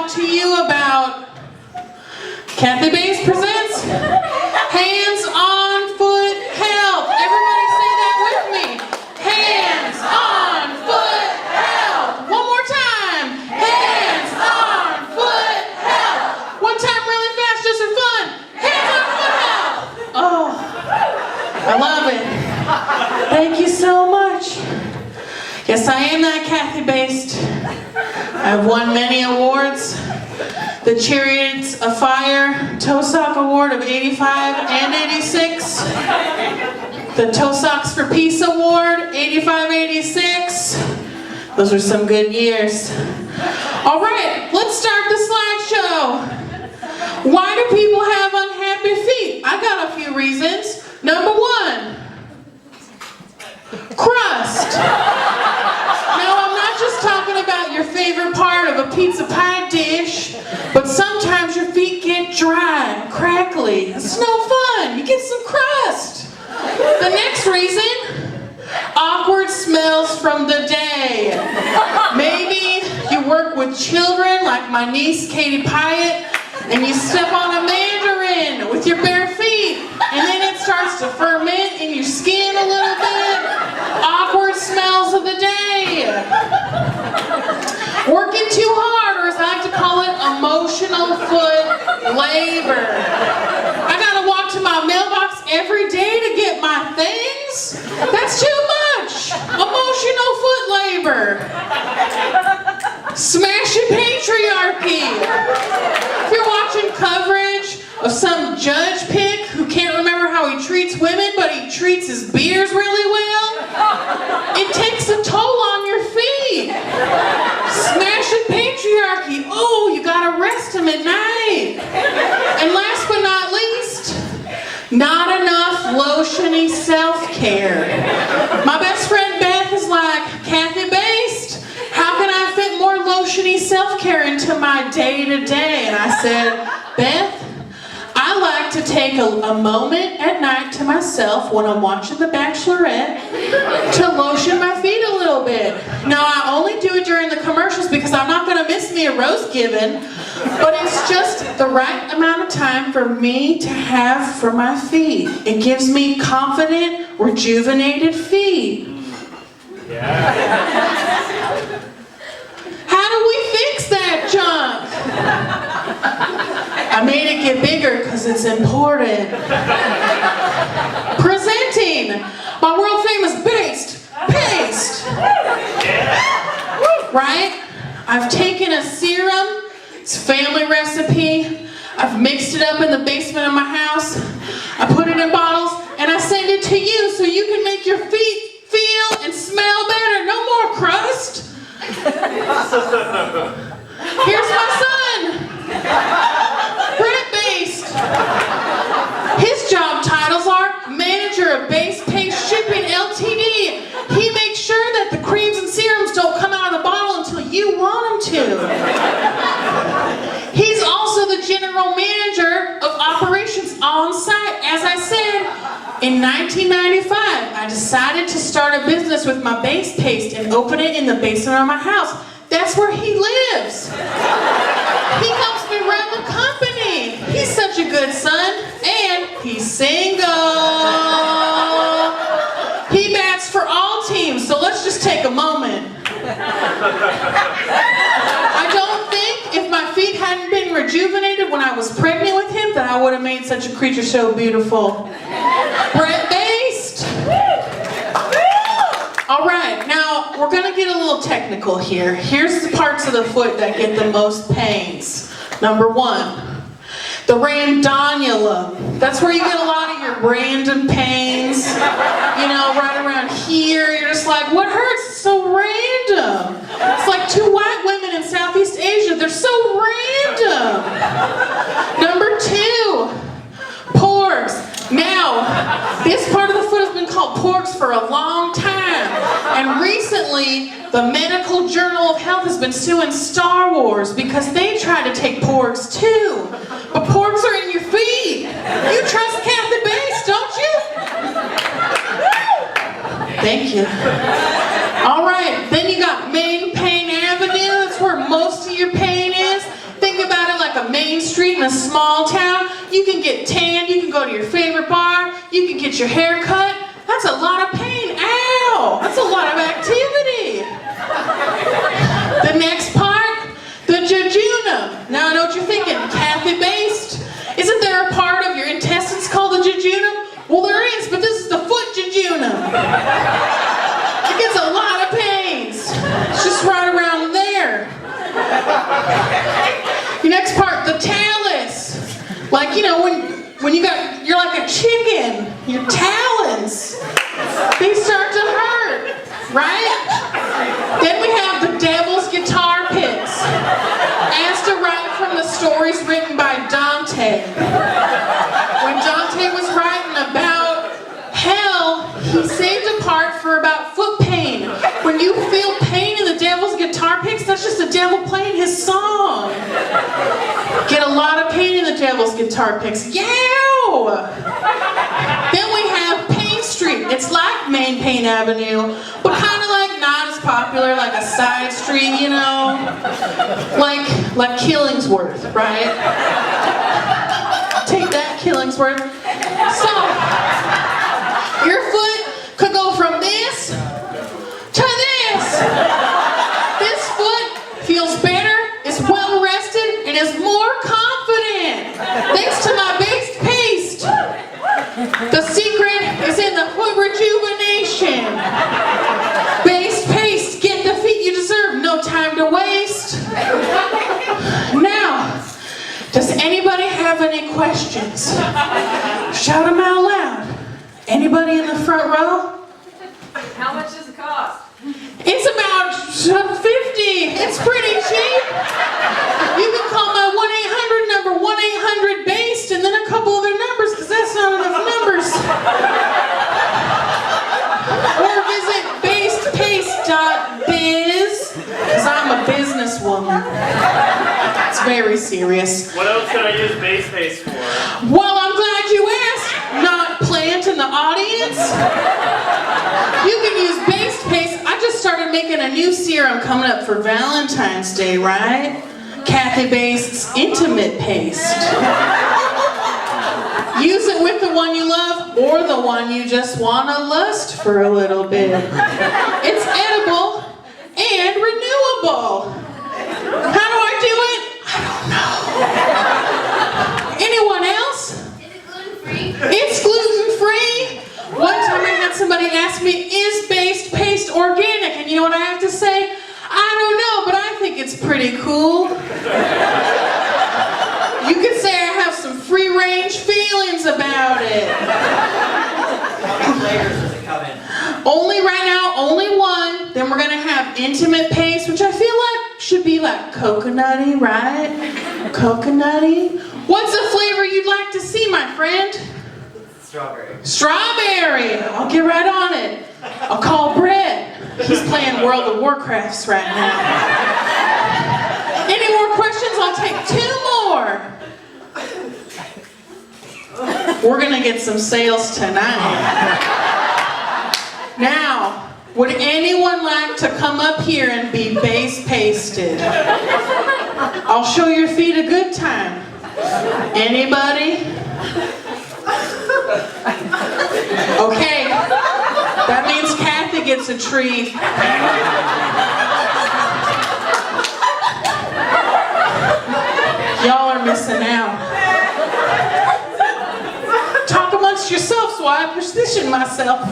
to you about Kathy Baste presents Hands on Foot Help. Everybody say that with me. Hands on Foot Help. One more time. Hands on Foot Help. One time really fast just for fun. Hands on Foot Help. Oh, I love it. Thank you so much. Yes, I am that Kathy Baste. I've won many awards. The Chariots of Fire Toe Sock Award of 85 and 86. The Toe Socks for Peace Award, 85-86. Those were some good years. All right, let's start the slideshow. Why do people have unhappy feet? I got a few reasons. Number one, crust. Now, I'm not just talking about your favorite part of a pizza pie dish, but sometimes your feet get dry and crackly. It's no fun. You get some crust. The next reason, awkward smells from the day. Maybe you work with children like my niece Katie Piatt, and you step on a mandarin with your bare feet, and then it starts to ferment in your skin a little bit. Awkward smells of the day. Working too hard, or as I like to call it, emotional foot labor. I gotta walk to my mailbox every day to get my things. That's too much. Emotional foot labor. Smashing patriarchy. If you're watching coverage of some judge pick who can't remember how he treats women, but he treats his beers really well, it takes a toll on your feet. Smashing patriarchy. Oh, you gotta rest him at night. And last but not least, not enough lotiony self-care. My best friend Beth is like, Kathy Baste, how can I fit more lotiony self-care into my day-to-day? And I said, Beth, I like to take a moment at night to myself when I'm watching The Bachelorette to lotion my feet a little bit. Now, I only do it during the commercials because I'm not going to miss me a roast given, but it's just the right amount of time for me to have for my feet. It gives me confident, rejuvenated feet. Yeah. How do we fix that junk? I made it get bigger because it's important. Presenting my world famous Baste paste. Right? I've taken a serum, it's a family recipe. I've mixed it up in the basement of my house. I put it in bottles and I send it to you so you can make your feet feel and smell better. No more crust. Here's my son. Brett Baste. His job titles are Manager of Baste Paste Shipping Ltd. He makes sure that the creams and serums don't come out of the bottle until you want them to. He's also the General Manager of Operations on site. As I said, in 1995, I decided to start a business with my Baste paste and open it in the basement of my house. That's where he lives. He helps me run the company. He's such a good son, and he's single. He bats for all teams, so let's just take a moment. I don't think if my feet hadn't been rejuvenated when I was pregnant with him that I would have made such a creature so beautiful. Brett Baste. All right, now we're gonna get a little technical here. Here's the parts of the foot that get the most pains. Number one, the randonulum. That's where you get a lot of your random pains. You know, right around here, you're just like, what hurts? It's so random. It's like two white women in Southeast Asia. They're so random. Number two, pores. Now, this part of the foot has been called porgs for a long time, and recently the Medical Journal of Health has been suing Star Wars because they try to take porgs too. But porgs are in your feet. You trust Kathy Baste, don't you? Thank you. All right, then you got main pain avenue. That's where most of your pain is. in a small town, you can get tanned, you can go to your favorite bar, you can get your hair cut. That's a lot of pain. Ow! That's a lot of activity. The next part, the jejunum. Now I know what you're thinking, Kathy Baste. Isn't there a part of your intestines called the jejunum? Well, there is, but this is the foot jejunum. It gets a lot of pains. It's just right around there. The next part, the talus. Like, you know, when you're like a chicken, your talons, they start to hurt, right? Then we have the devil's guitar picks. As derived from the stories written by Dante. When Dante was writing about hell, he saved a part for about foot pain. When you feel pain in the devil's guitar picks, that's just the devil playing his song. Get a lot of pain in the devil's guitar picks. Yow! Then we have Pain Street. It's like Main Pain Avenue, but kind of like not as popular, like a side street, you know? Like Killingsworth, right? Take that, Killingsworth. So, your foot could go from this to this. This foot feels better, is well rested, and is more confident. Thanks to my Baste paste. The secret is in the foot rejuvenation. Baste paste, get the feet you deserve, no time to waste. Now, does anybody have any questions? Shout them out loud. Anybody in the front row? How much does it cost? It's about $50. It's pretty cheap. You can call my 1-800 number, 1-800-BASTE, and then a couple other numbers, because that's not enough numbers. Or visit bastepaste.biz, because I'm a businesswoman. It's very serious. What else can I use Baste paste for? Well, I'm glad you asked. Not plant in the audience. You can use Baste paste. I just started making a new serum coming up for Valentine's Day, right? Kathy Baste's Intimate Paste. Use it with the one you love or the one you just want to lust for a little bit. It's edible and renewable. How do I do it? I don't know. Anyone else? It's gluten-free. One time I had somebody ask me, is Baste paste organic? And you know what I have to say? I don't know, but I think it's pretty cool. You could say I have some free-range feelings about it. How many flavors does it come in? Only right now, only one. Then we're going to have Intimate Paste, which I feel like should be like coconutty, right? Coconutty. What's a flavor you'd like to see, my friend? Strawberry. Strawberry. I'll get right on it. I'll call Brett. He's playing World of Warcrafts right now. Any more questions? I'll take 2 more. We're going to get some sales tonight. Now, would anyone like to come up here and be Baste pasted? I'll show your feet a good time. Anybody? Okay. That means Kathy gets a treat. Y'all are missing out. Talk amongst yourselves while I position myself.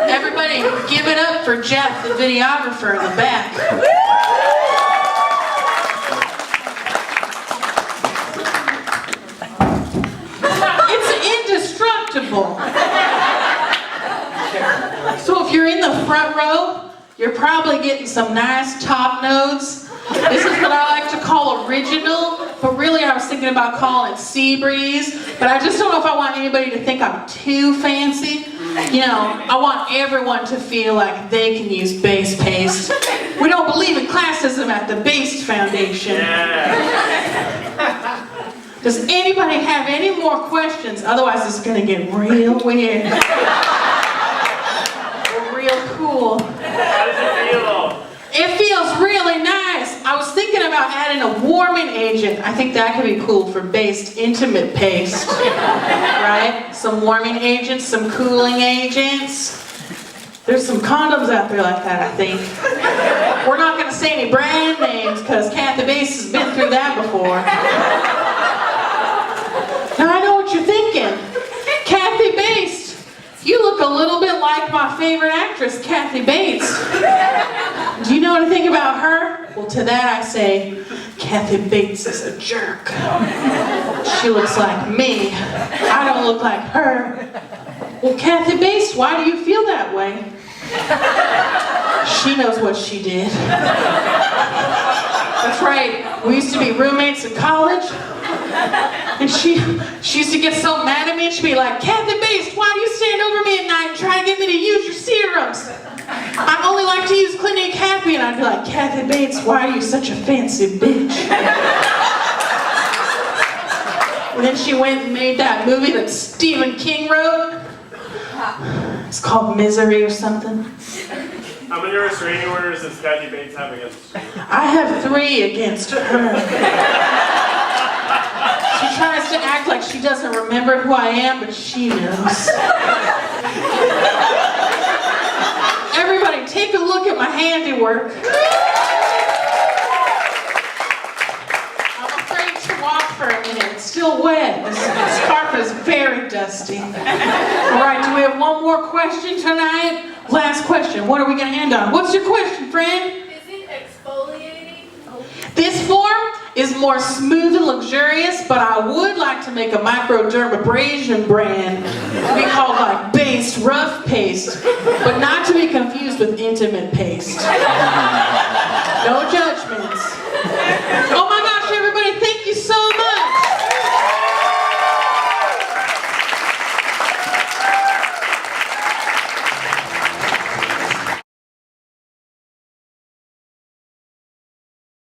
Everybody, give it up for Jeff, the videographer in the back. It's indestructible. So if you're in the front row, you're probably getting some nice top notes. This is what I like to call original, but really I was thinking about calling it sea breeze, but I just don't know if I want anybody to think I'm too fancy. You know, I want everyone to feel like they can use Baste paste. We don't believe in classism at the Baste Foundation. Does anybody have any more questions? Otherwise it's going to get real weird. Or real cool. How does it feel? It feels really nice. add in a warming agent. I think that could be cool for Baste intimate paste, right? Some warming agents, some cooling agents. There's some condoms out there like that, I think. We're not gonna say any brand names because Kathy Baste has been through that before. Now I know what you're thinking. Kathy Baste, you look a little bit like my favorite actress, Kathy Bates. Do you know anything about her? Well, to that I say, Kathy Bates is a jerk. She looks like me. I don't look like her. Well, Kathy Baste, why do you feel that way? She knows what she did. That's right. We used to be roommates in college. And she used to get so mad at me, and she'd be like, Kathy Baste, why do you stand over me at night and try to get me to use your serums? I only like to use Clinique Happy. And I'd be like, Kathy Bates, why are you such a fancy bitch? And then she went and made that movie that Stephen King wrote. It's called Misery or something. How many restraining orders does Kathy Bates have against you? I have 3 against her. She tries to act like she doesn't remember who I am, but she knows. Everybody, take a look at my handiwork. I'm afraid to walk for a minute. It's still wet. This scarf is very dusty. All right, do we have one more question tonight? Last question. What are we going to end on? What's your question, friend? Is it exfoliating? This form is more smooth and luxurious, but I would like to make a microdermabrasion brand to be called like Baste Rough Paste, but not to be confused with intimate paste. No judgments.